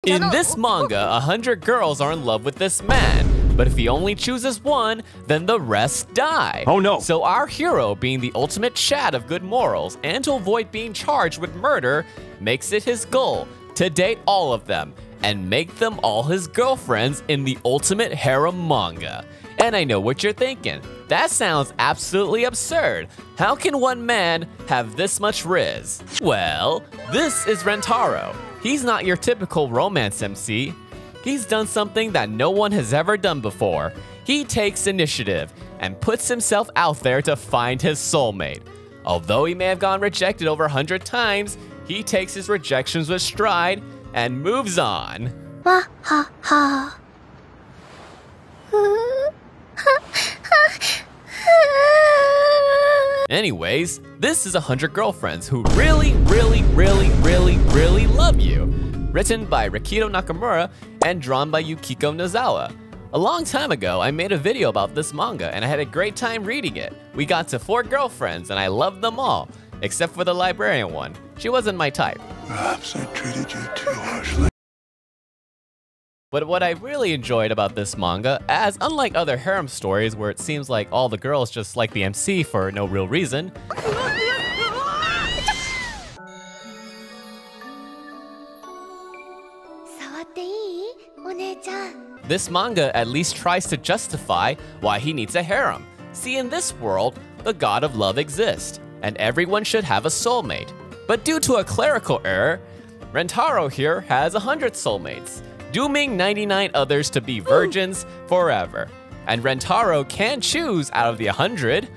In this manga, 100 girls are in love with this man, but if he only chooses one, then the rest die. Oh no! So our hero, being the ultimate Chad of good morals and to avoid being charged with murder, makes it his goal to date all of them and make them all his girlfriends in the ultimate harem manga. And I know what you're thinking. That sounds absolutely absurd. How can one man have this much riz? Well, this is Rentarou. He's not your typical romance MC. He's done something that no one has ever done before. He takes initiative and puts himself out there to find his soulmate. Although he may have gone rejected over 100 times, he takes his rejections with stride and moves on. Wah ha ha. Anyways, this is 100 Girlfriends Who Really Love You. Written by Rikito Nakamura and drawn by Yukiko Nozawa. A long time ago, I made a video about this manga and I had a great time reading it. We got to 4 girlfriends and I loved them all, except for the librarian one. She wasn't my type. Perhaps I treated you too harshly. But what I really enjoyed about this manga, as unlike other harem stories where it seems like all the girls just like the MC for no real reason, this manga at least tries to justify why he needs a harem. See, in this world, the god of love exists, and everyone should have a soulmate. But due to a clerical error, Rentarou here has 100 soulmates, dooming 99 others to be virgins forever. And Rentarou can choose out of the 100,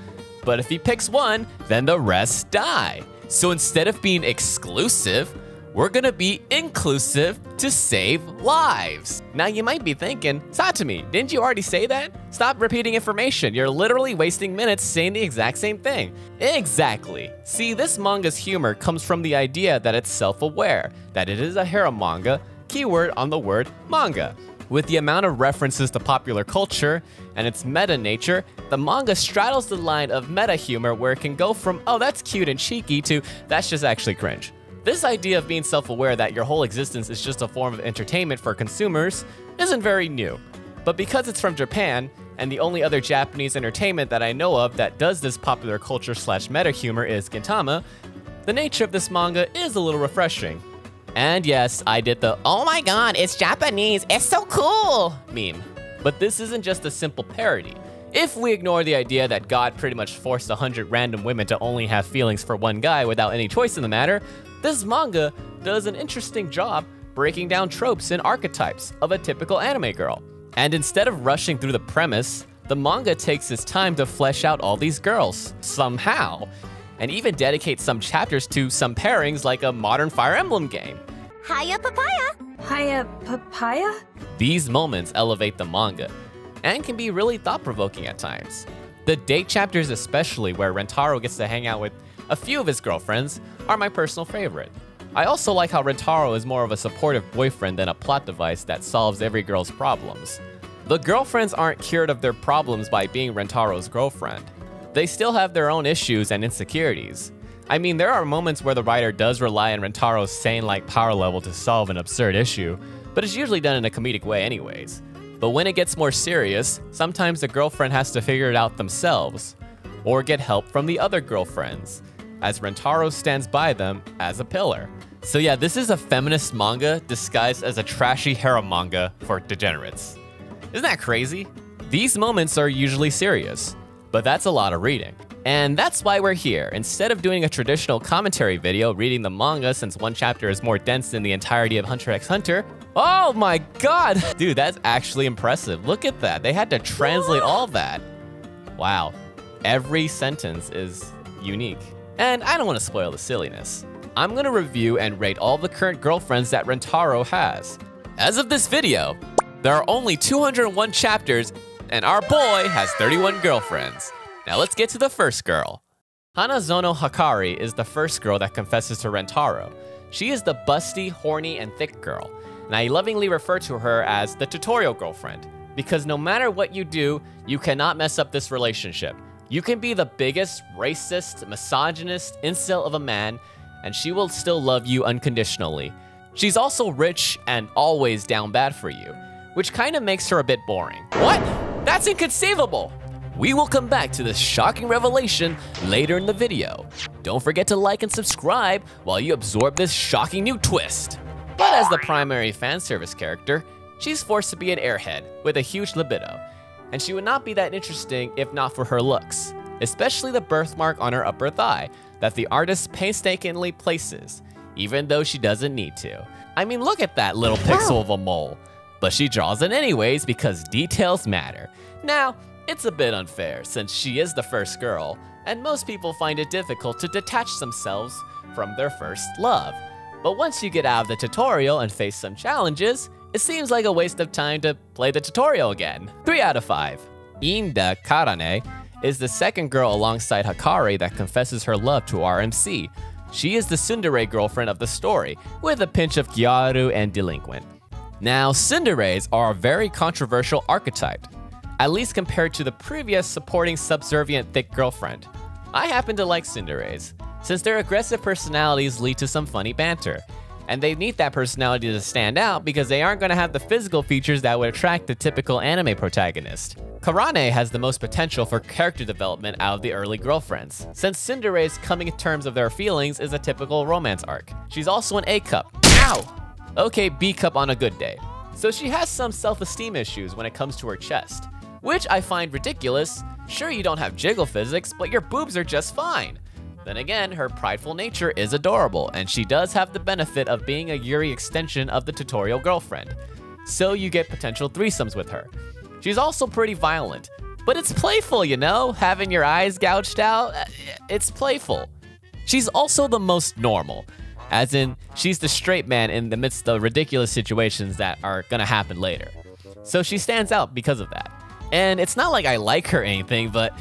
but if he picks one, then the rest die. So instead of being exclusive, we're gonna be inclusive to save lives. Now you might be thinking, Satumi, didn't you already say that? Stop repeating information. You're literally wasting minutes saying the exact same thing. Exactly. See, this manga's humor comes from the idea that it's self-aware, that it is a harem manga, keyword on the word manga. With the amount of references to popular culture and its meta nature, the manga straddles the line of meta humor where it can go from, oh, that's cute and cheeky to, that's just actually cringe. This idea of being self-aware that your whole existence is just a form of entertainment for consumers isn't very new. But because it's from Japan, and the only other Japanese entertainment that I know of that does this popular culture / meta humor is Gintama, the nature of this manga is a little refreshing. And yes, I did the, oh my god, it's Japanese, it's so cool meme. But this isn't just a simple parody. If we ignore the idea that God pretty much forced 100 random women to only have feelings for one guy without any choice in the matter, this manga does an interesting job breaking down tropes and archetypes of a typical anime girl. And instead of rushing through the premise, the manga takes its time to flesh out all these girls, somehow, and even dedicate some chapters to some pairings like a modern Fire Emblem game. Hiya papaya. Hiya papaya? These moments elevate the manga, and can be really thought-provoking at times. The date chapters especially, where Rentarou gets to hang out with a few of his girlfriends, are my personal favorite. I also like how Rentarou is more of a supportive boyfriend than a plot device that solves every girl's problems. The girlfriends aren't cured of their problems by being Rentarou's girlfriend. They still have their own issues and insecurities. I mean, there are moments where the writer does rely on Rentarou's sane-like power level to solve an absurd issue, but it's usually done in a comedic way anyways. But when it gets more serious, sometimes the girlfriend has to figure it out themselves, or get help from the other girlfriends, as Rentarou stands by them as a pillar. So yeah, this is a feminist manga disguised as a trashy harem manga for degenerates. Isn't that crazy? These moments are usually serious, but that's a lot of reading. And that's why we're here. Instead of doing a traditional commentary video reading the manga, since one chapter is more dense than the entirety of Hunter x Hunter. Oh my god! Dude, that's actually impressive. Look at that. They had to translate all that. Wow. Every sentence is unique. And I don't want to spoil the silliness. I'm going to review and rate all the current girlfriends that Rentarou has. As of this video, there are only 201 chapters, and our boy has 31 girlfriends. Now let's get to the first girl. Hanazono Hakari is the first girl that confesses to Rentarou. She is the busty, horny, and thick girl, and I lovingly refer to her as the tutorial girlfriend, because no matter what you do, you cannot mess up this relationship. You can be the biggest, racist, misogynist, incel of a man, and she will still love you unconditionally. She's also rich and always down bad for you, which kind of makes her a bit boring. What? That's inconceivable! We will come back to this shocking revelation later in the video. Don't forget to like and subscribe while you absorb this shocking new twist. But as the primary fan service character, she's forced to be an airhead with a huge libido, and she would not be that interesting if not for her looks, especially the birthmark on her upper thigh that the artist painstakingly places, even though she doesn't need to. I mean, look at that little pixel of a mole. But she draws it anyways because details matter. Now, it's a bit unfair since she is the first girl, and most people find it difficult to detach themselves from their first love. But once you get out of the tutorial and face some challenges, it seems like a waste of time to play the tutorial again. 3 out of 5. Inda Karane is the second girl alongside Hakari that confesses her love to our MC. She is the tsundere girlfriend of the story, with a pinch of gyaru and delinquent. Now, tsunderes are a very controversial archetype, at least compared to the previous supporting subservient thick girlfriend. I happen to like tsunderes, since their aggressive personalities lead to some funny banter, and they need that personality to stand out because they aren't going to have the physical features that would attract the typical anime protagonist. Karane has the most potential for character development out of the early girlfriends, since tsunderes coming in terms of their feelings is a typical romance arc. She's also an A cup. Ow! Okay, B cup on a good day. So she has some self-esteem issues when it comes to her chest, which I find ridiculous. Sure, you don't have jiggle physics, but your boobs are just fine. Then again, her prideful nature is adorable, and she does have the benefit of being a Yuri extension of the tutorial girlfriend. So you get potential threesomes with her. She's also pretty violent, but it's playful, you know? Having your eyes gouged out, it's playful. She's also the most normal, as in, she's the straight man in the midst of ridiculous situations that are gonna happen later. So she stands out because of that. And it's not like I like her or anything, but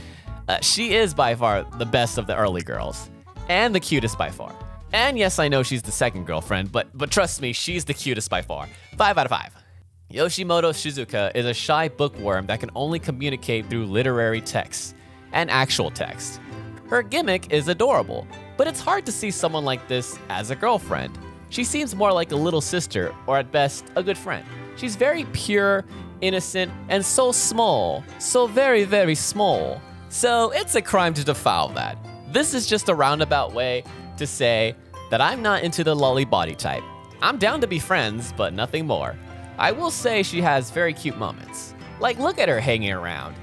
she is by far the best of the early girls, and the cutest by far. And yes, I know she's the second girlfriend, but trust me, she's the cutest by far. 5 out of 5. Yoshimoto Shizuka is a shy bookworm that can only communicate through literary text and actual text. Her gimmick is adorable, but it's hard to see someone like this as a girlfriend. She seems more like a little sister, or at best, a good friend. She's very pure, innocent, and so small. So very, very small. So it's a crime to defile that. This is just a roundabout way to say that I'm not into the lolly body type. I'm down to be friends, but nothing more. I will say she has very cute moments. Like, look at her hanging around.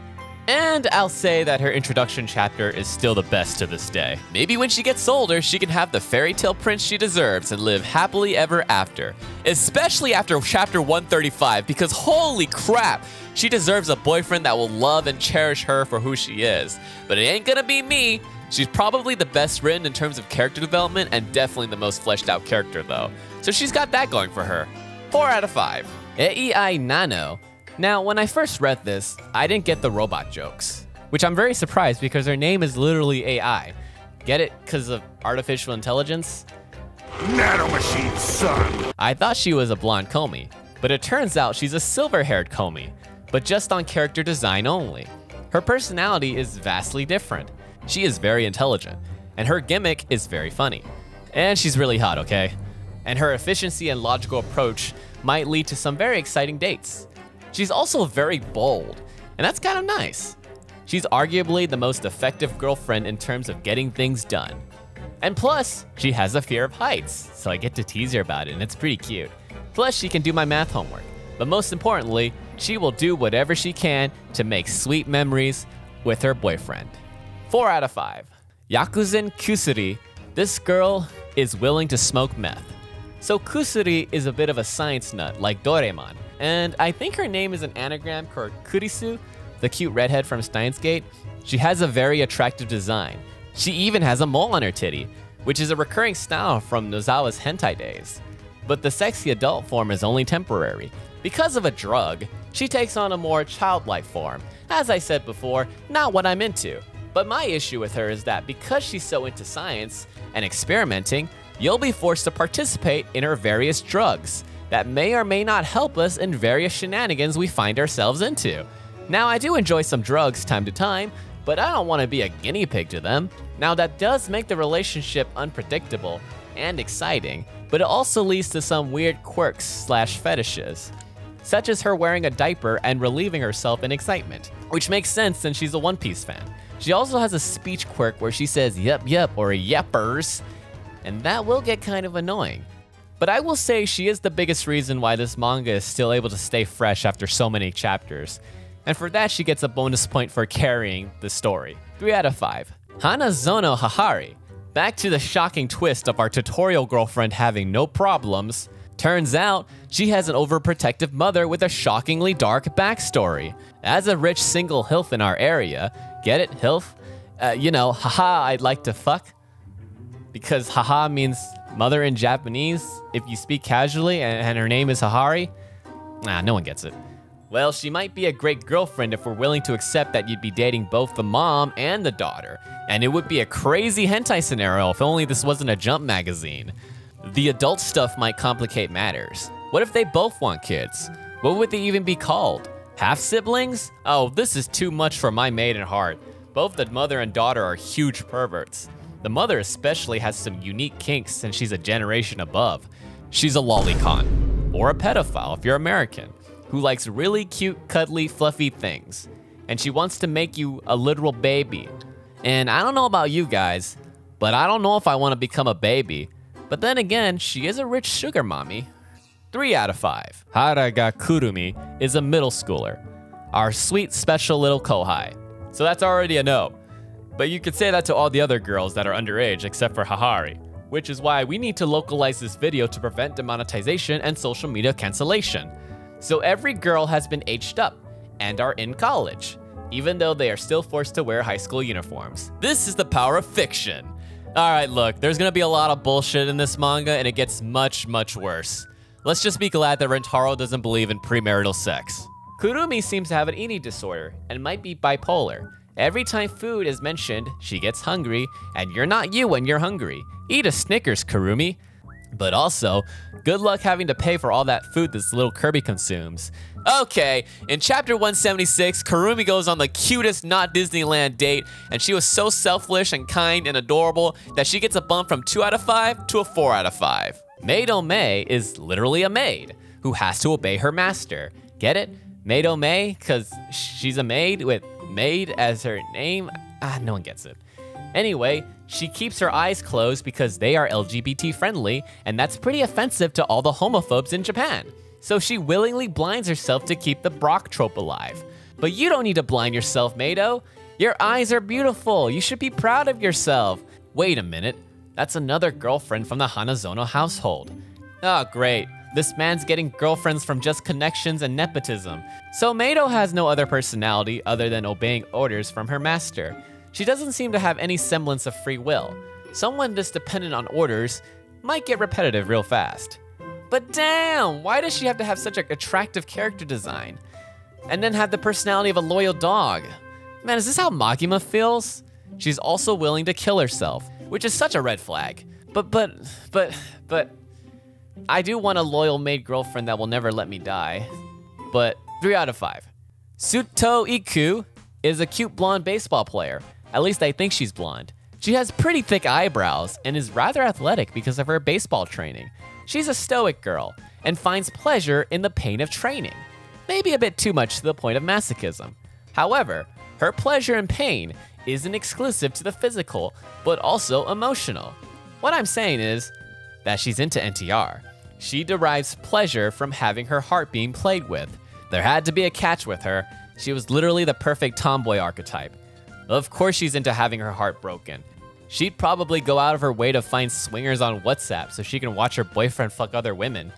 And I'll say that her introduction chapter is still the best to this day. Maybe when she gets older, she can have the fairy tale prince she deserves and live happily ever after. Especially after chapter 135, because holy crap, she deserves a boyfriend that will love and cherish her for who she is. But it ain't gonna be me. She's probably the best written in terms of character development and definitely the most fleshed out character though. So she's got that going for her. 4 out of 5. Ei Nano. Now, when I first read this, I didn't get the robot jokes, which I'm very surprised because her name is literally AI. Get it? Because of artificial intelligence? Nanomachine, son! I thought she was a blonde Komi, but it turns out she's a silver-haired Komi, but just on character design only. Her personality is vastly different. She is very intelligent, and her gimmick is very funny. And she's really hot, okay? And her efficiency and logical approach might lead to some very exciting dates. She's also very bold, and that's kind of nice. She's arguably the most effective girlfriend in terms of getting things done. And plus, she has a fear of heights, so I get to tease her about it, and it's pretty cute. Plus, she can do my math homework. But most importantly, she will do whatever she can to make sweet memories with her boyfriend. 4 out of 5. Yakuzin Kusuri. This girl is willing to smoke meth. So Kusuri is a bit of a science nut, like Doraemon. And I think her name is an anagram for Kurisu, the cute redhead from Steins Gate. She has a very attractive design. She even has a mole on her titty, which is a recurring style from Nozawa's hentai days. But the sexy adult form is only temporary. Because of a drug, she takes on a more childlike form. As I said before, not what I'm into. But my issue with her is that because she's so into science and experimenting, you'll be forced to participate in her various drugs that may or may not help us in various shenanigans we find ourselves into. Now, I do enjoy some drugs time to time, but I don't want to be a guinea pig to them. Now, that does make the relationship unpredictable and exciting, but it also leads to some weird quirks / fetishes, such as her wearing a diaper and relieving herself in excitement, which makes sense since she's a One Piece fan. She also has a speech quirk where she says yep yep or yeppers, and that will get kind of annoying. But I will say she is the biggest reason why this manga is still able to stay fresh after so many chapters. And for that, she gets a bonus point for carrying the story. 3 out of 5. Hanazono Hahari. Back to the shocking twist of our tutorial girlfriend having no problems. Turns out, she has an overprotective mother with a shockingly dark backstory. As a rich single hilf in our area, get it, hilf? You know, haha, I'd like to fuck. Because haha means mother in Japanese if you speak casually, and her name is Hahari? Nah, no one gets it. Well, she might be a great girlfriend if we're willing to accept that you'd be dating both the mom and the daughter. And it would be a crazy hentai scenario if only this wasn't a Jump magazine. The adult stuff might complicate matters. What if they both want kids? What would they even be called? Half-siblings? Oh, this is too much for my maiden heart. Both the mother and daughter are huge perverts. The mother especially has some unique kinks since she's a generation above. She's a lolicon, or a pedophile if you're American, who likes really cute, cuddly, fluffy things. And she wants to make you a literal baby. And I don't know about you guys, but I don't know if I want to become a baby. But then again, she is a rich sugar mommy. 3 out of 5. Haraga Kurumi is a middle schooler, our sweet special little kohai. So that's already a no. But you could say that to all the other girls that are underage except for Hahari, which is why we need to localize this video to prevent demonetization and social media cancellation. So every girl has been aged up and are in college, even though they are still forced to wear high school uniforms. This is the power of fiction. All right, look, there's gonna be a lot of bullshit in this manga and it gets much, much worse. Let's just be glad that Rentarou doesn't believe in premarital sex. Kurumi seems to have an eating disorder and might be bipolar. Every time food is mentioned, she gets hungry, and you're not you when you're hungry. Eat a Snickers, Kurumi. But also, good luck having to pay for all that food this little Kirby consumes. Okay, in chapter 176, Kurumi goes on the cutest not Disneyland date, and she was so selfless and kind and adorable that she gets a bump from 2 out of 5 to a 4 out of 5. Maid Ome is literally a maid who has to obey her master. Get it? Maid Ome, because she's a maid with maid as her name? No one gets it. Anyway, she keeps her eyes closed because they are LGBT friendly, and that's pretty offensive to all the homophobes in Japan. So she willingly blinds herself to keep the Brock trope alive. But you don't need to blind yourself, Mado. Your eyes are beautiful. You should be proud of yourself. Wait a minute. That's another girlfriend from the Hanazono household. Oh, great. This man's getting girlfriends from just connections and nepotism. So Mado has no other personality other than obeying orders from her master. She doesn't seem to have any semblance of free will. Someone that's dependent on orders might get repetitive real fast. But damn, why does she have to have such an attractive character design? And then have the personality of a loyal dog? Man, is this how Makima feels? She's also willing to kill herself, which is such a red flag. But I do want a loyal maid girlfriend that will never let me die. But 3 out of 5. Suto Iku is a cute blonde baseball player. At least I think she's blonde. She has pretty thick eyebrows and is rather athletic because of her baseball training. She's a stoic girl and finds pleasure in the pain of training. Maybe a bit too much to the point of masochism. However, her pleasure and pain isn't exclusive to the physical, but also emotional. What I'm saying is that she's into NTR. She derives pleasure from having her heart being played with. There had to be a catch with her. She was literally the perfect tomboy archetype. Of course she's into having her heart broken. She'd probably go out of her way to find swingers on WhatsApp so she can watch her boyfriend fuck other women.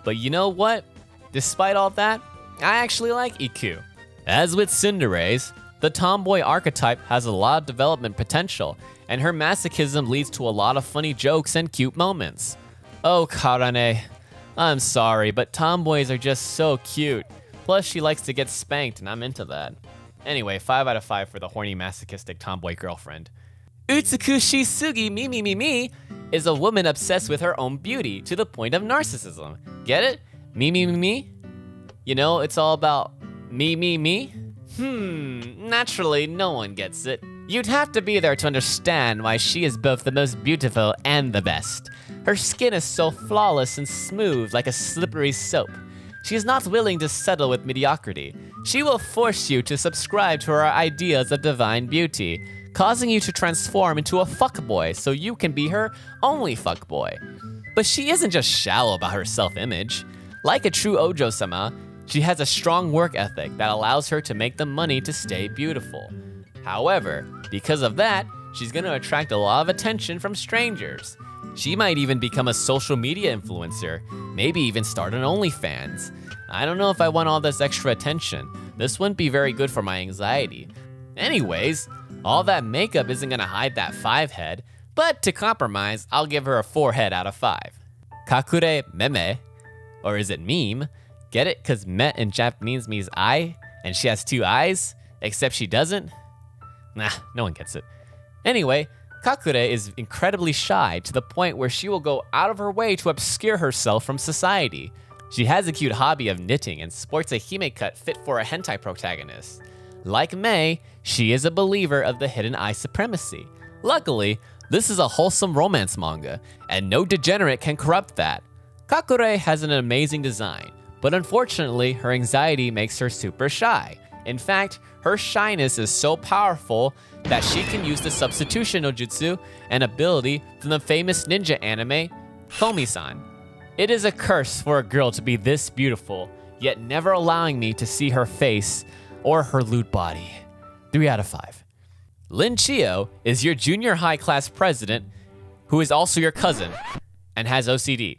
But you know what? Despite all that, I actually like Iku. As with Tsundere's, the tomboy archetype has a lot of development potential, and her masochism leads to a lot of funny jokes and cute moments. Oh, Karane, I'm sorry, but tomboys are just so cute. Plus, she likes to get spanked, and I'm into that. Anyway, 5 out of 5 for the horny masochistic tomboy girlfriend. Utsukushi Sugi Mi is a woman obsessed with her own beauty to the point of narcissism. Get it? Me? You know, it's all about me. Naturally, no one gets it. You'd have to be there to understand why she is both the most beautiful and the best. Her skin is so flawless and smooth like a slippery soap. She is not willing to settle with mediocrity. She will force you to subscribe to her ideas of divine beauty, causing you to transform into a fuckboy so you can be her only fuckboy. But she isn't just shallow about her self-image. Like a true Ojo-sama, she has a strong work ethic that allows her to make the money to stay beautiful. However, because of that, she's gonna attract a lot of attention from strangers. She might even become a social media influencer, maybe even start an OnlyFans. I don't know if I want all this extra attention. This wouldn't be very good for my anxiety. Anyways, all that makeup isn't gonna hide that 5 head, but to compromise, I'll give her a 4 head out of 5. Kakure meme, or is it meme? Get it? Cause me in Japanese means eye, and she has 2 eyes, except she doesn't? Nah, no one gets it. Anyway, Kakure is incredibly shy to the point where she will go out of her way to obscure herself from society. She has a cute hobby of knitting and sports a hime cut fit for a hentai protagonist. Like Mei, she is a believer of the hidden eye supremacy. Luckily, this is a wholesome romance manga, and no degenerate can corrupt that. Kakure has an amazing design, but unfortunately, her anxiety makes her super shy. In fact, her shyness is so powerful that she can use the substitution no jutsu, an ability from the famous ninja anime, Komi-san. It is a curse for a girl to be this beautiful, yet never allowing me to see her face or her lewd body. 3 out of 5. Lin Chio is your junior high class president, who is also your cousin, and has OCD.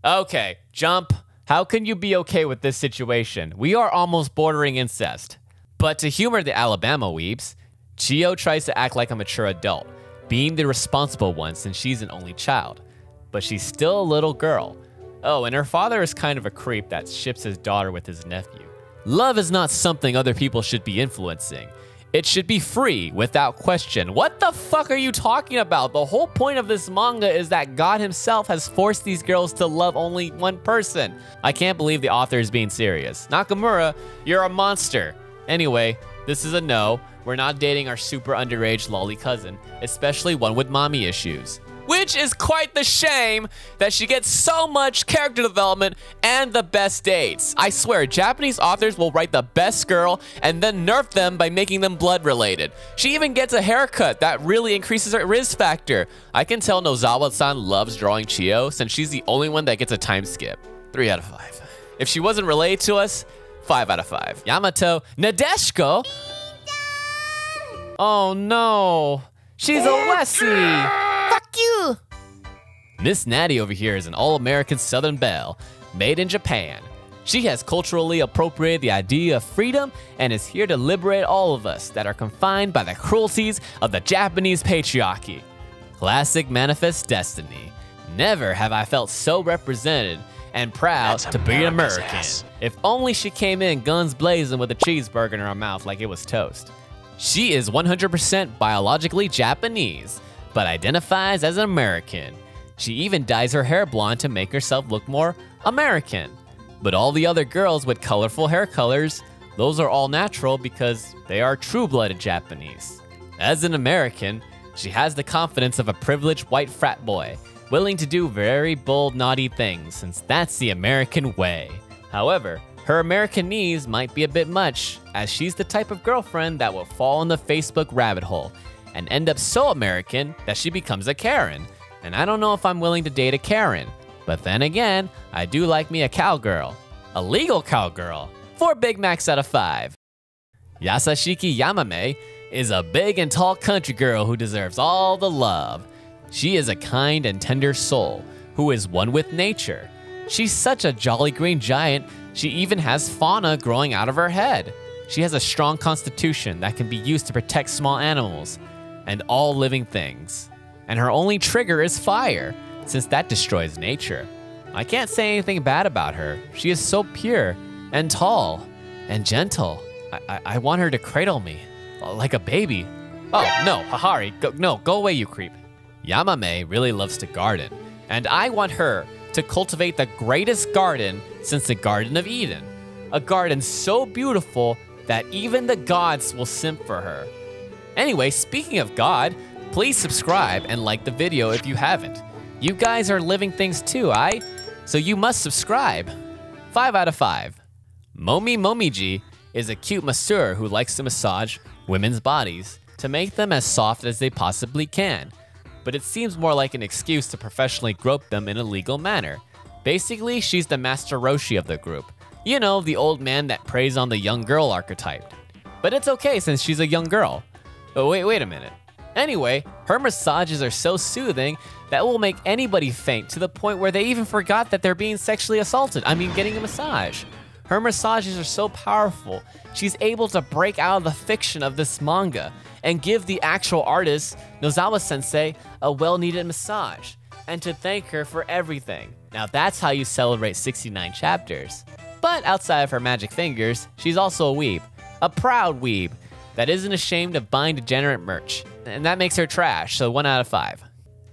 Okay, jump. How can you be okay with this situation? We are almost bordering incest. But to humor the Alabama weebs, Chio tries to act like a mature adult, being the responsible one since she's an only child. But she's still a little girl. Oh, and her father is kind of a creep that ships his daughter with his nephew. Love is not something other people should be influencing. It should be free, without question. What the fuck are you talking about? The whole point of this manga is that God himself has forced these girls to love only one person. I can't believe the author is being serious. Nakamura, you're a monster. Anyway, this is a no. We're not dating our super underage lolly cousin, especially one with mommy issues. Which is quite the shame that she gets so much character development and the best dates. I swear, Japanese authors will write the best girl and then nerf them by making them blood related. She even gets a haircut that really increases her riz factor. I can tell Nozawa-san loves drawing Chio since she's the only one that gets a time skip. 3 out of 5. If she wasn't related to us, 5 out of 5. Yamato Nadeshiko? Oh no, she's a Wessie. Fuck you! Miss Natty over here is an all-American Southern belle, made in Japan. She has culturally appropriated the idea of freedom and is here to liberate all of us that are confined by the cruelties of the Japanese patriarchy. Classic manifest destiny. Never have I felt so represented and proud to be an American. Ass. If only she came in guns blazing with a cheeseburger in her mouth like it was toast. She is 100% biologically Japanese, but identifies as an American. She even dyes her hair blonde to make herself look more American. But all the other girls with colorful hair colors, those are all natural because they are true-blooded Japanese. As an American, she has the confidence of a privileged white frat boy, willing to do very bold, naughty things, since that's the American way. However, her Americanese might be a bit much, as she's the type of girlfriend that will fall in the Facebook rabbit hole and end up so American that she becomes a Karen. And I don't know if I'm willing to date a Karen, but then again, I do like me a cowgirl. A legal cowgirl. 4 Big Macs out of 5. Yasashiki Yamame is a big and tall country girl who deserves all the love. She is a kind and tender soul who is one with nature. She's such a jolly green giant, she even has fauna growing out of her head. She has a strong constitution that can be used to protect small animals and all living things. And her only trigger is fire, since that destroys nature. I can't say anything bad about her. She is so pure and tall and gentle. I want her to cradle me like a baby. Oh no, Hahari, go away, you creep. Yamame really loves to garden, and I want her to cultivate the greatest garden since the Garden of Eden. A garden so beautiful that even the gods will simp for her. Anyway, speaking of God, please subscribe and like the video if you haven't. You guys are living things too, aight? So you must subscribe. 5 out of 5. Momi Momiji is a cute masseur who likes to massage women's bodies to make them as soft as they possibly can. But it seems more like an excuse to professionally grope them in a legal manner. Basically, she's the Master Roshi of the group. You know, the old man that preys on the young girl archetype. But it's okay since she's a young girl. Oh, wait a minute. Anyway, her massages are so soothing that will make anybody faint to the point where they even forgot that they're being sexually assaulted. I mean, getting a massage. Her massages are so powerful, she's able to break out of the fiction of this manga and give the actual artist, Nozawa-sensei, a well-needed massage, and to thank her for everything. Now that's how you celebrate 69 chapters. But outside of her magic fingers, she's also a weeb. A proud weeb that isn't ashamed of buying degenerate merch. And that makes her trash, so 1 out of 5.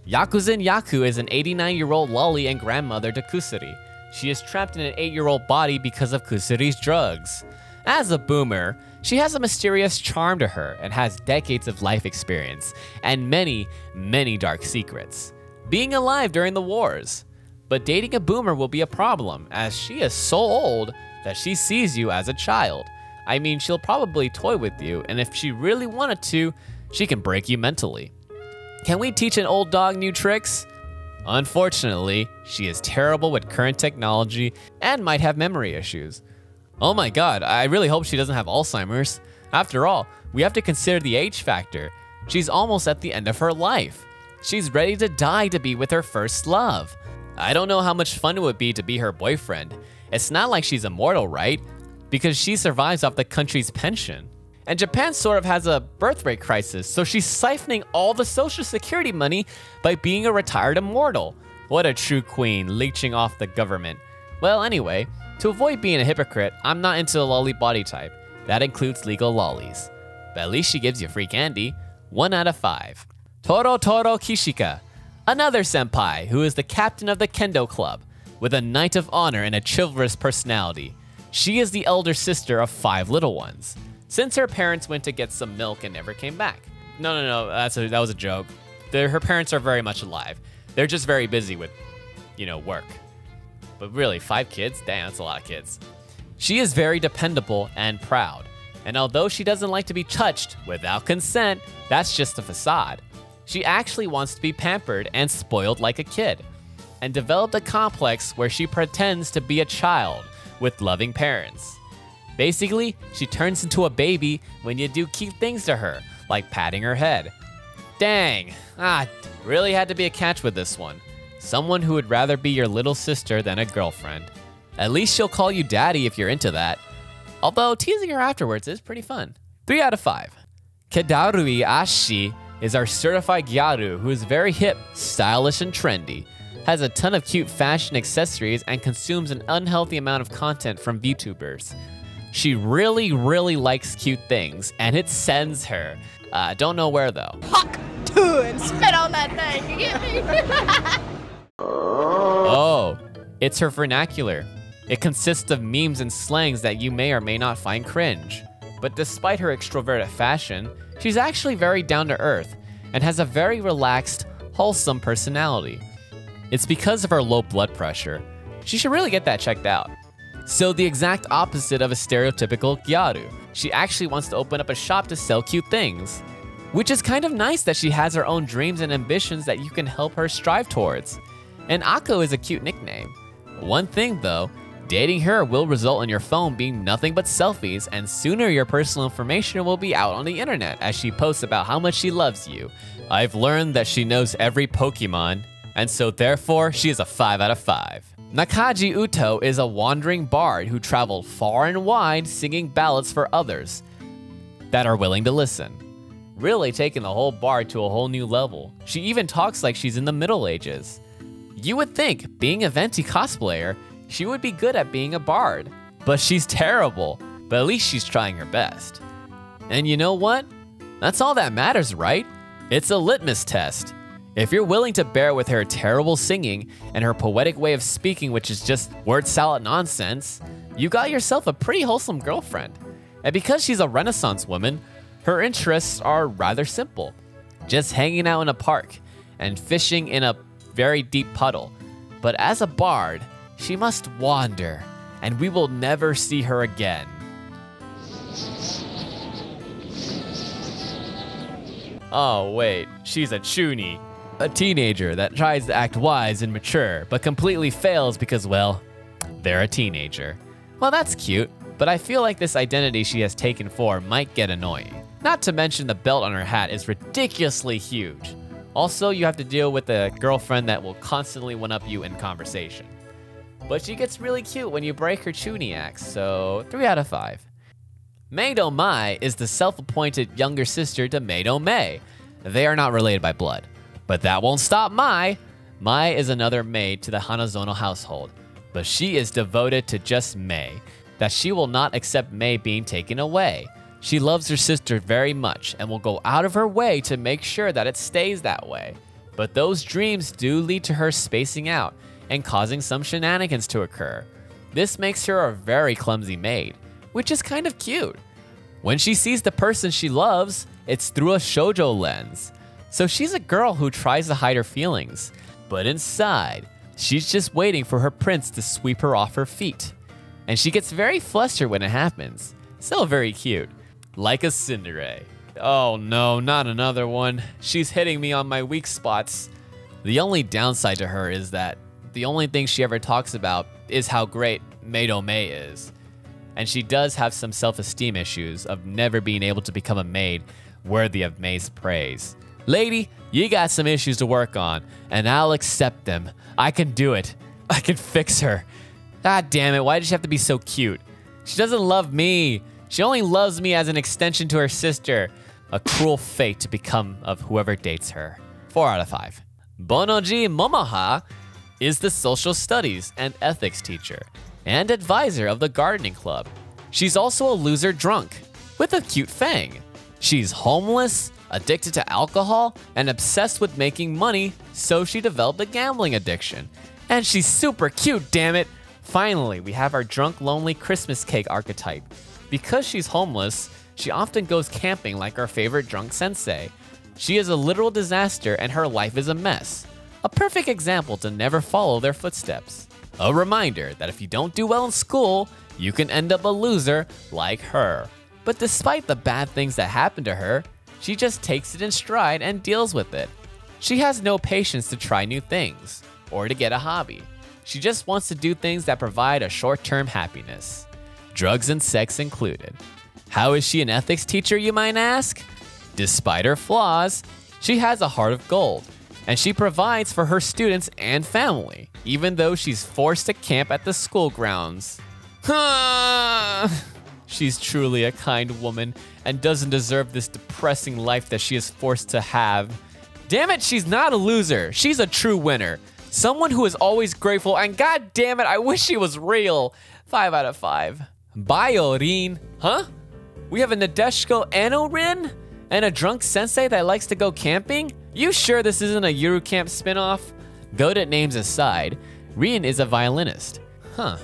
Yakuzin Yaku is an 89-year-old lolly and grandmother to Kusuri. She is trapped in an 8-year-old body because of Kusuri's drugs. As a boomer, she has a mysterious charm to her and has decades of life experience and many, many dark secrets. Being alive during the wars. But dating a boomer will be a problem, as she is so old that she sees you as a child. I mean, she'll probably toy with you, and if she really wanted to, she can break you mentally. Can we teach an old dog new tricks? Unfortunately, she is terrible with current technology and might have memory issues. Oh my god, I really hope she doesn't have Alzheimer's. After all, we have to consider the age factor. She's almost at the end of her life. She's ready to die to be with her first love. I don't know how much fun it would be to be her boyfriend. It's not like she's immortal, right? Because she survives off the country's pension. And Japan sort of has a birth rate crisis, so she's siphoning all the social security money by being a retired immortal. What a true queen, leeching off the government. Well, anyway, to avoid being a hypocrite, I'm not into the lolly body type. That includes legal lollies. But at least she gives you free candy. 1 out of 5. Toro Kishika, another senpai who is the captain of the kendo club, with a knight of honor and a chivalrous personality. She is the elder sister of 5 little ones, since her parents went to get some milk and never came back. No, that was a joke. Her parents are very much alive. They're just very busy with, work. But really, 5 kids? Damn, that's a lot of kids. She is very dependable and proud. And although she doesn't like to be touched without consent, that's just a facade. She actually wants to be pampered and spoiled like a kid, and developed a complex where she pretends to be a child with loving parents. Basically, she turns into a baby when you do cute things to her, like patting her head. Dang, really had to be a catch with this one. Someone who would rather be your little sister than a girlfriend. At least she'll call you daddy if you're into that. Although teasing her afterwards is pretty fun. 3 out of 5. Kedarui Ashi is our certified gyaru who is very hip, stylish, and trendy. Has a ton of cute fashion accessories and consumes an unhealthy amount of content from VTubers. She really, really likes cute things, and it sends her. Don't know where though. Huck to and spit on that thing, you get me? Oh, it's her vernacular. It consists of memes and slangs that you may or may not find cringe. But despite her extroverted fashion, she's actually very down to earth and has a very relaxed, wholesome personality. It's because of her low blood pressure. She should really get that checked out. So the exact opposite of a stereotypical gyaru. She actually wants to open up a shop to sell cute things. Which is kind of nice that she has her own dreams and ambitions that you can help her strive towards. And Akko is a cute nickname. One thing though, dating her will result in your phone being nothing but selfies, and sooner your personal information will be out on the internet as she posts about how much she loves you. I've learned that she knows every Pokemon, and so therefore she is a 5 out of 5. Nakaji Uto is a wandering bard who traveled far and wide singing ballads for others that are willing to listen. Really taking the whole bard to a whole new level. She even talks like she's in the Middle Ages. You would think, being a Venti cosplayer, she would be good at being a bard. But she's terrible, but at least she's trying her best. And you know what? That's all that matters, right? It's a litmus test. If you're willing to bear with her terrible singing and her poetic way of speaking, which is just word salad nonsense, you got yourself a pretty wholesome girlfriend. And because she's a Renaissance woman, Her interests are rather simple, just hanging out in a park and fishing in a very deep puddle. But as a bard, she must wander, and we will never see her again. Oh wait, she's a chuuni, a teenager that tries to act wise and mature, but completely fails because, well, they're a teenager. Well, that's cute, but I feel like this identity she has taken for might get annoying. Not to mention the belt on her hat is ridiculously huge. Also, you have to deal with a girlfriend that will constantly one-up you in conversation. But she gets really cute when you break her chuuni axe, so 3 out of 5. Meido Mai is the self-appointed younger sister to Meido Mei. They are not related by blood, but that won't stop Mai. Mai is another maid to the Hanazono household, but she is devoted to just Mei, that she will not accept Mei being taken away. She loves her sister very much and will go out of her way to make sure that it stays that way. But those dreams do lead to her spacing out and causing some shenanigans to occur. This makes her a very clumsy maid, which is kind of cute. When she sees the person she loves, it's through a shoujo lens. So she's a girl who tries to hide her feelings, but inside, she's just waiting for her prince to sweep her off her feet. And she gets very flustered when it happens. Still very cute. Like a tsundere. Oh no, not another one. She's hitting me on my weak spots. The only downside to her is that the only thing she ever talks about is how great Meido Mei is. And she does have some self-esteem issues of never being able to become a maid worthy of Mei's praise. Lady, you got some issues to work on, and I'll accept them. I can do it. I can fix her. God damn it, why does she have to be so cute? She doesn't love me. She only loves me as an extension to her sister. A cruel fate to become of whoever dates her. 4 out of 5. Bonoji Momoha is the social studies and ethics teacher and advisor of the gardening club. She's also a loser drunk with a cute fang. She's homeless, addicted to alcohol, and obsessed with making money, so she developed a gambling addiction. And she's super cute, damn it! Finally, we have our drunk, lonely Christmas cake archetype. Because she's homeless, she often goes camping like our favorite drunk sensei. She is a literal disaster and her life is a mess. A perfect example to never follow their footsteps. A reminder that if you don't do well in school, you can end up a loser like her. But despite the bad things that happen to her, she just takes it in stride and deals with it. She has no patience to try new things or to get a hobby. She just wants to do things that provide a short-term happiness. Drugs and sex included. How is she an ethics teacher, you might ask? Despite her flaws, she has a heart of gold, and she provides for her students and family, even though she's forced to camp at the school grounds. She's truly a kind woman and doesn't deserve this depressing life that she is forced to have. Damn it, she's not a loser. She's a true winner. Someone who is always grateful, and god damn it, I wish she was real. 5 out of 5. Biorin, huh? We have a Nadeshiko Anorin? And a drunk sensei that likes to go camping? You sure this isn't a Yuru Camp spinoff? Goated names aside, Rin is a violinist. Huh.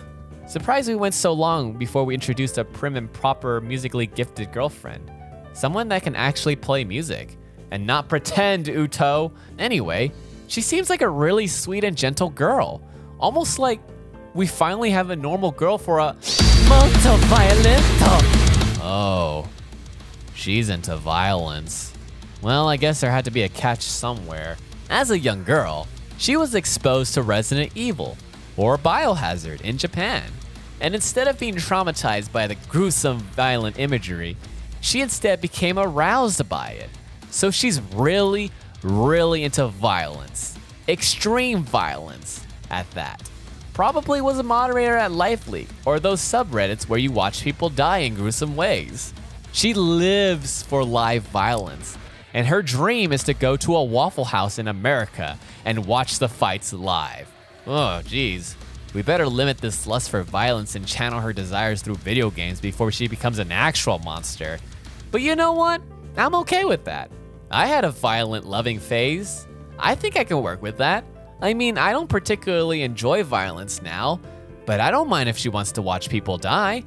Surprised we went so long before we introduced a prim and proper musically gifted girlfriend. Someone that can actually play music. And not pretend, Uto. Anyway, she seems like a really sweet and gentle girl. Almost like we finally have a normal girl for a molto violento. Oh, she's into violence. Well, I guess there had to be a catch somewhere. As a young girl, she was exposed to Resident Evil or Biohazard in Japan. And instead of being traumatized by the gruesome, violent imagery, she instead became aroused by it. So she's really into violence. Extreme violence at that. Probably was a moderator at LifeLeak or those subreddits where you watch people die in gruesome ways. She lives for live violence, and her dream is to go to a Waffle House in America and watch the fights live. Oh, geez. We better limit this lust for violence and channel her desires through video games before she becomes an actual monster. But you know what? I'm okay with that. I had a violent loving phase. I think I can work with that. I mean, I don't particularly enjoy violence now, but I don't mind if she wants to watch people die.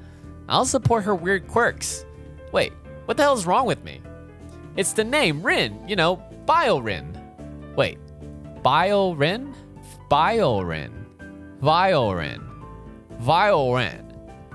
I'll support her weird quirks. Wait, What the hell's wrong with me? It's the name, Rin, you know, Biorin. Wait, Biorin? Biorin. Violin. Violin.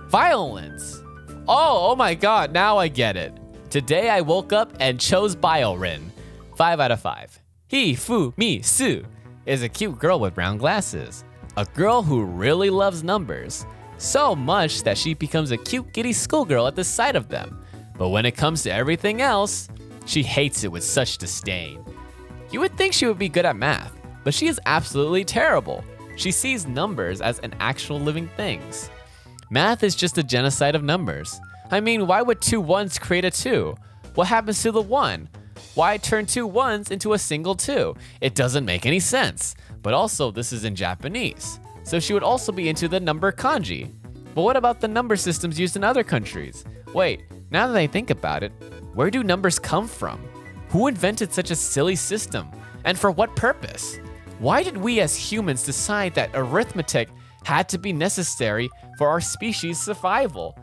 Violence. Oh my god, now I get it. Today I woke up and chose Biorin. 5 out of 5. He, Fu, Mi, Su is a cute girl with brown glasses. A girl who really loves numbers. So much that she becomes a cute giddy schoolgirl at the sight of them. But when it comes to everything else, she hates it with such disdain. You would think she would be good at math, but she is absolutely terrible. She sees numbers as an actual living things. Math is just a genocide of numbers. I mean, why would 2 ones create a 2? What happens to the 1? Why turn 2 ones into a single 2? It doesn't make any sense. But also, this is in Japanese. So she would also be into the number kanji. But what about the number systems used in other countries? Wait, now that I think about it, where do numbers come from? Who invented such a silly system? And for what purpose? Why did we as humans decide that arithmetic had to be necessary for our species' survival?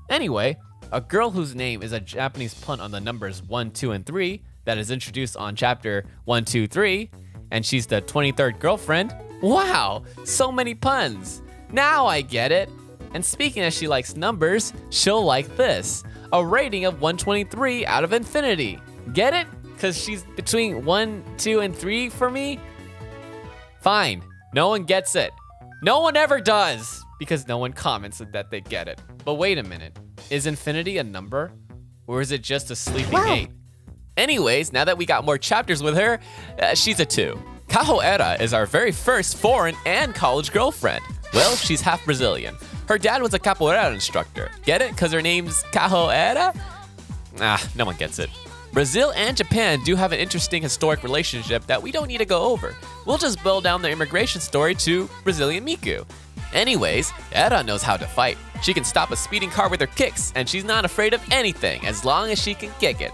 Anyway, a girl whose name is a Japanese pun on the numbers 1, 2, and 3 that is introduced on chapter 1, 2, 3, and she's the 23rd girlfriend. Wow, so many puns. Now I get it. And speaking as she likes numbers, she'll like this. A rating of 123 out of infinity. Get it? Because she's between 1, 2, and 3 for me? Fine, no one gets it. No one ever does, because no one comments that they get it. But wait a minute, is infinity a number? Or is it just a sleeping 8? Anyways, now that we got more chapters with her, she's a 2. Capoeira is our very first foreign and college girlfriend. Well, she's half Brazilian. Her dad was a capoeira instructor. Get it? Because her name's Capoeira? No one gets it. Brazil and Japan do have an interesting historic relationship that we don't need to go over. We'll just boil down their immigration story to Brazilian Miku. Anyways, Era knows how to fight. She can stop a speeding car with her kicks, and she's not afraid of anything as long as she can kick it.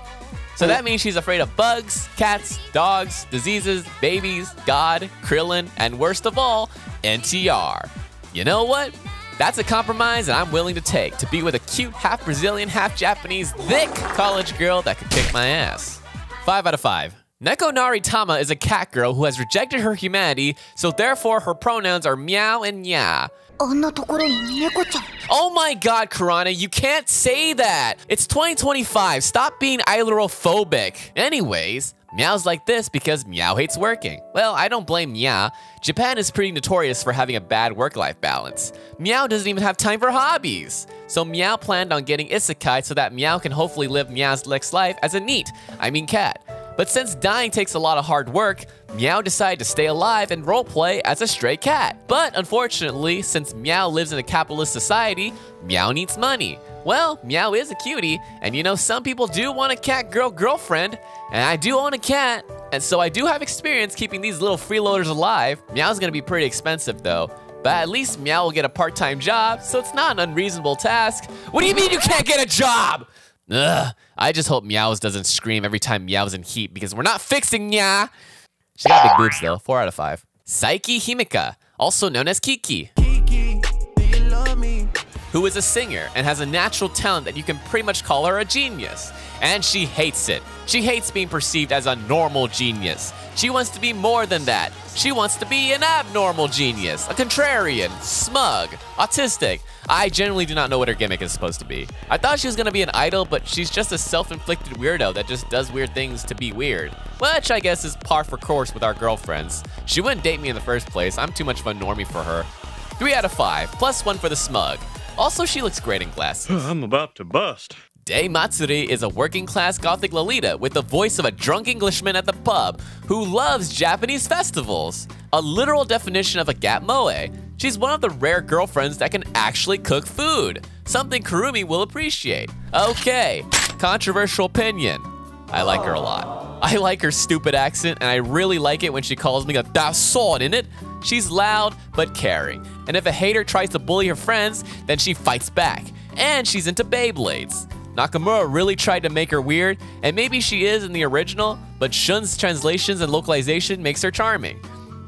So that means she's afraid of bugs, cats, dogs, diseases, babies, God, Krillin, and worst of all, NTR. You know what? That's a compromise that I'm willing to take to be with a cute half Brazilian, half Japanese, thick college girl that could kick my ass. 5 out of 5. Neko Naritama is a cat girl who has rejected her humanity, so therefore her pronouns are meow and nya. Oh my god, Karana, you can't say that! It's 2025, stop being ailurophobic. Anyways, Meow's like this because Meow hates working. Well, I don't blame Meow. Japan is pretty notorious for having a bad work-life balance. Meow doesn't even have time for hobbies. So Meow planned on getting isekai so that Meow can hopefully live Meow's next life as a cat. But since dying takes a lot of hard work, Meow decided to stay alive and roleplay as a stray cat. But unfortunately, since Meow lives in a capitalist society, Meow needs money. Well, Meow is a cutie, and you know some people do want a cat girlfriend, and I do own a cat, and so I do have experience keeping these little freeloaders alive. Meow's gonna be pretty expensive though, but at least Meow will get a part-time job, so it's not an unreasonable task. What do you mean you can't get a job? Ugh, I just hope Meows doesn't scream every time Meow's in heat because we're not fixing Nya. She got big boobs though, 4 out of 5. Saiki Himika, also known as Kiki. Who is a singer and has a natural talent that you can pretty much call her a genius. And she hates it. She hates being perceived as a normal genius. She wants to be more than that. She wants to be an abnormal genius, a contrarian, smug, autistic. I generally do not know what her gimmick is supposed to be. I thought she was gonna be an idol, but she's just a self-inflicted weirdo that just does weird things to be weird. Which I guess is par for course with our girlfriends. She wouldn't date me in the first place. I'm too much of a normie for her. 3 out of 5, +1 for the smug. Also, she looks great in glasses. I'm about to bust. Dei Matsuri is a working-class gothic Lolita with the voice of a drunk Englishman at the pub who loves Japanese festivals. A literal definition of a gat moe. She's one of the rare girlfriends that can actually cook food, something Kurumi will appreciate. Okay, controversial opinion. I like her a lot. I like her stupid accent, and I really like it when she calls me a "da sword in it." She's loud, but caring. And if a hater tries to bully her friends, then she fights back. And she's into Beyblades. Nakamura really tried to make her weird, and maybe she is in the original, but Shun's translations and localization makes her charming.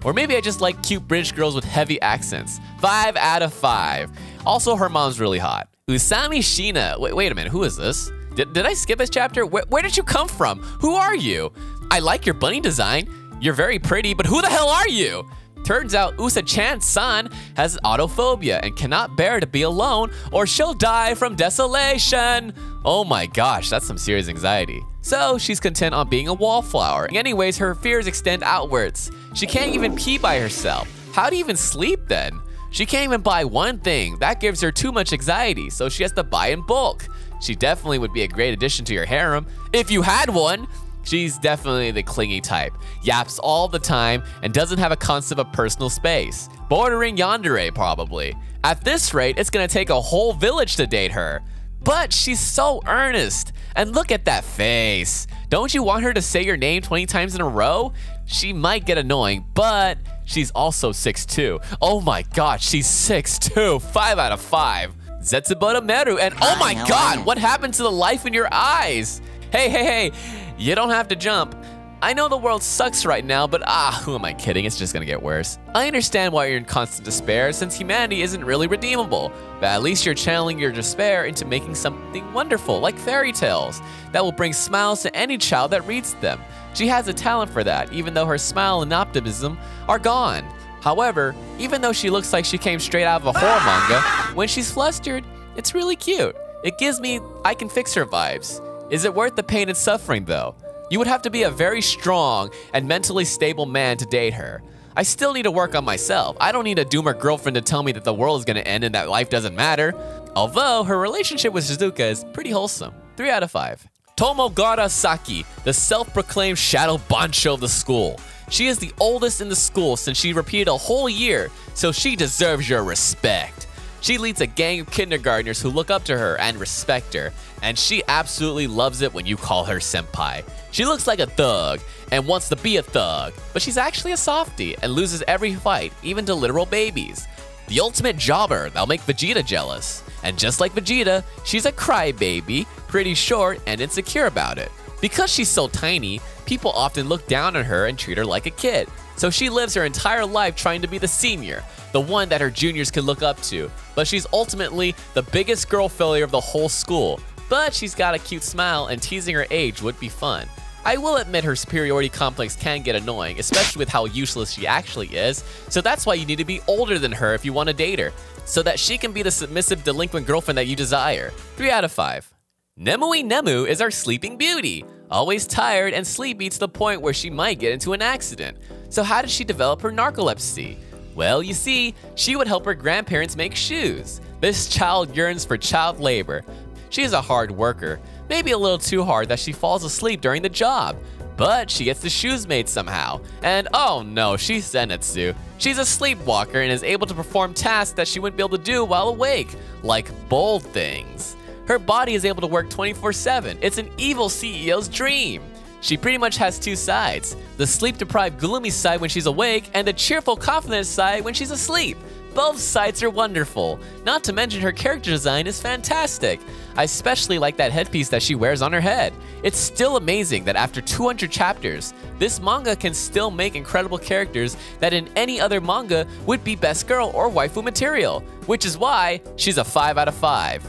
Or maybe I just like cute British girls with heavy accents. 5 out of 5. Also, her mom's really hot. Usami Shina. Wait a minute, who is this? Did I skip this chapter? Where did you come from? Who are you? I like your bunny design. You're very pretty, but who the hell are you? Turns out Usa-chan's son has autophobia and cannot bear to be alone or she'll die from desolation. Oh my gosh, that's some serious anxiety. So she's content on being a wallflower. Anyways, her fears extend outwards. She can't even pee by herself. How do you even sleep then? She can't even buy one thing. That gives her too much anxiety, so she has to buy in bulk. She definitely would be a great addition to your harem if you had one. She's definitely the clingy type, yaps all the time, and doesn't have a concept of personal space. Bordering yandere, probably. At this rate, it's gonna take a whole village to date her. But she's so earnest, and look at that face. Don't you want her to say your name 20 times in a row? She might get annoying, but she's also 6'2". Oh my god, she's 6'2", 5 out of 5. Zetsuboda Meru, and oh my god, what happened to the life in your eyes? Hey, you don't have to jump. I know the world sucks right now, but who am I kidding? It's just gonna get worse. I understand why you're in constant despair since humanity isn't really redeemable, but at least you're channeling your despair into making something wonderful, like fairy tales, that will bring smiles to any child that reads them. She has a talent for that, even though her smile and optimism are gone. However, even though she looks like she came straight out of a horror manga, when she's flustered, it's really cute. It gives me I can fix her vibes. Is it worth the pain and suffering though? You would have to be a very strong and mentally stable man to date her. I still need to work on myself. I don't need a doomer girlfriend to tell me that the world is gonna end and that life doesn't matter. Although her relationship with Shizuka is pretty wholesome. 3 out of 5. Tomogara Saki, the self-proclaimed shadow bancho of the school. She is the oldest in the school since she repeated a whole year, so she deserves your respect. She leads a gang of kindergartners who look up to her and respect her, and she absolutely loves it when you call her senpai. She looks like a thug and wants to be a thug, but she's actually a softie and loses every fight, even to literal babies. The ultimate jobber that'll make Vegeta jealous. And just like Vegeta, she's a crybaby, pretty short and insecure about it. Because she's so tiny, people often look down on her and treat her like a kid. So she lives her entire life trying to be the senior, the one that her juniors can look up to. But she's ultimately the biggest girl failure of the whole school. But she's got a cute smile and teasing her age would be fun. I will admit her superiority complex can get annoying, especially with how useless she actually is, so that's why you need to be older than her if you want to date her, so that she can be the submissive delinquent girlfriend that you desire. 3 out of 5. Nemui Nemu is our sleeping beauty, always tired and sleepy to the point where she might get into an accident. So how did she develop her narcolepsy? Well, you see, she would help her grandparents make shoes. This child yearns for child labor. She is a hard worker, maybe a little too hard that she falls asleep during the job. But she gets the shoes made somehow. And oh no, she's Zenitsu. She's a sleepwalker and is able to perform tasks that she wouldn't be able to do while awake, like bold things. Her body is able to work 24/7. It's an evil CEO's dream. She pretty much has two sides, the sleep-deprived gloomy side when she's awake and the cheerful confident side when she's asleep. Both sides are wonderful, not to mention her character design is fantastic. I especially like that headpiece that she wears on her head. It's still amazing that after 200 chapters, this manga can still make incredible characters that in any other manga would be best girl or waifu material, which is why she's a 5 out of 5.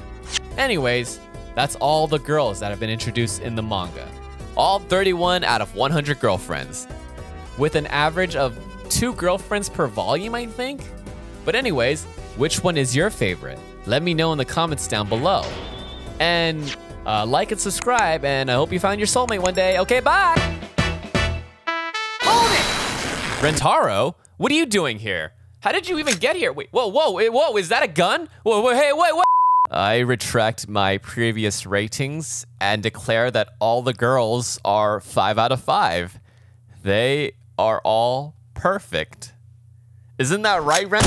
Anyways, that's all the girls that have been introduced in the manga. All 31 out of 100 girlfriends, with an average of 2 girlfriends per volume, I think? But anyways, which one is your favorite? Let me know in the comments down below. And like and subscribe, and I hope you found your soulmate one day. Okay, bye! Hold it! Rentarou, what are you doing here? How did you even get here? Wait, whoa, is that a gun? Whoa, hey, wait. I retract my previous ratings and declare that all the girls are 5 out of 5. They are all perfect. Isn't that right, Ren?